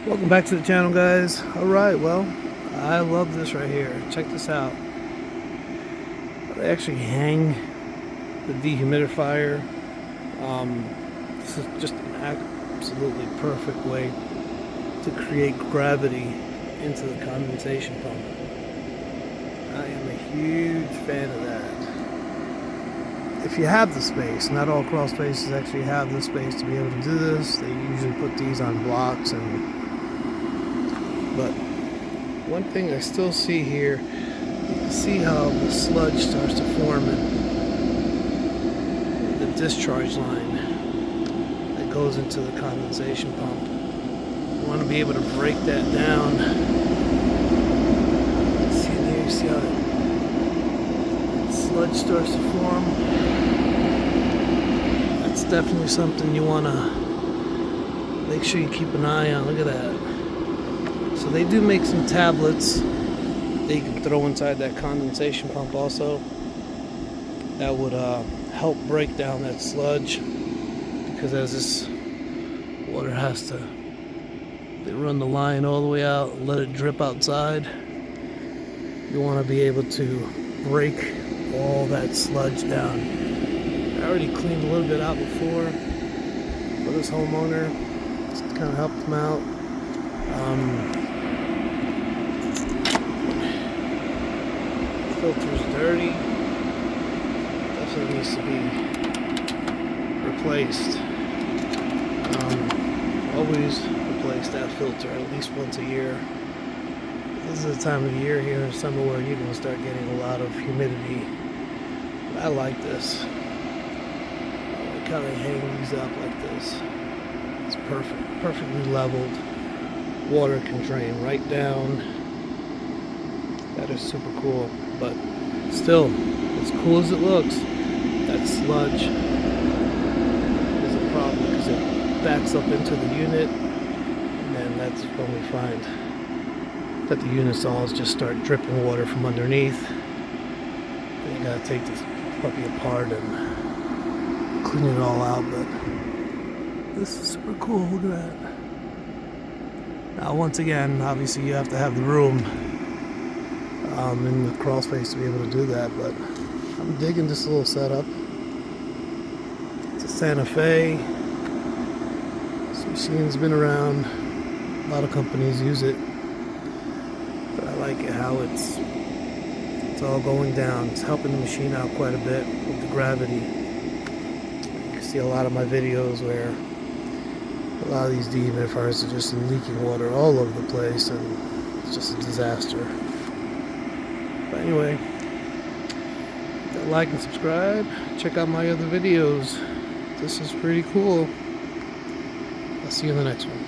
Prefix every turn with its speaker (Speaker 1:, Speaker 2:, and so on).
Speaker 1: Welcome back to the channel, guys. Alright, well, I love this right here. Check this out. They actually hang the dehumidifier. This is just an absolutely perfect way to create gravity into the condensation pump. I am a huge fan of that. If you have the space, not all crawl spaces actually have the space to be able to do this. They usually put these on blocks but one thing I still see here, you can see how the sludge starts to form in the discharge line that goes into the condensation pump. You want to be able to break that down. See there, you see how the sludge starts to form? That's definitely something you want to make sure you keep an eye on. Look at that. So they do make some tablets that you can throw inside that condensation pump also. That would help break down that sludge, because as this water has to, they run the line all the way out and let it drip outside. You want to be able to break all that sludge down. I already cleaned a little bit out before for this homeowner, just to kind of help them out. Filter's dirty. Definitely needs to be replaced. Always replace that filter at least once a year. This is the time of the year here in summer where you're going to start getting a lot of humidity. I like this. I like how they hang these up like this. It's perfect. Perfectly leveled. Water can drain right down. That is super cool. But still, as cool as it looks, that sludge is a problem because it backs up into the unit, and then that's when we find that the units all just start dripping water from underneath. Then you gotta take this puppy apart and clean it all out. But this is super cool. Look at that. Now, once again, obviously you have to have the room in the crawl space to be able to do that, but I'm digging this little setup. It's a Santa Fe. This machine's been around. A lot of companies use it, but I like it how it's all going down. It's helping the machine out quite a bit with the gravity. You can see a lot of my videos where a lot of these dehumidifiers are just leaking water all over the place, and it's just a disaster. But anyway, like and subscribe. Check out my other videos. This is pretty cool. I'll see you in the next one.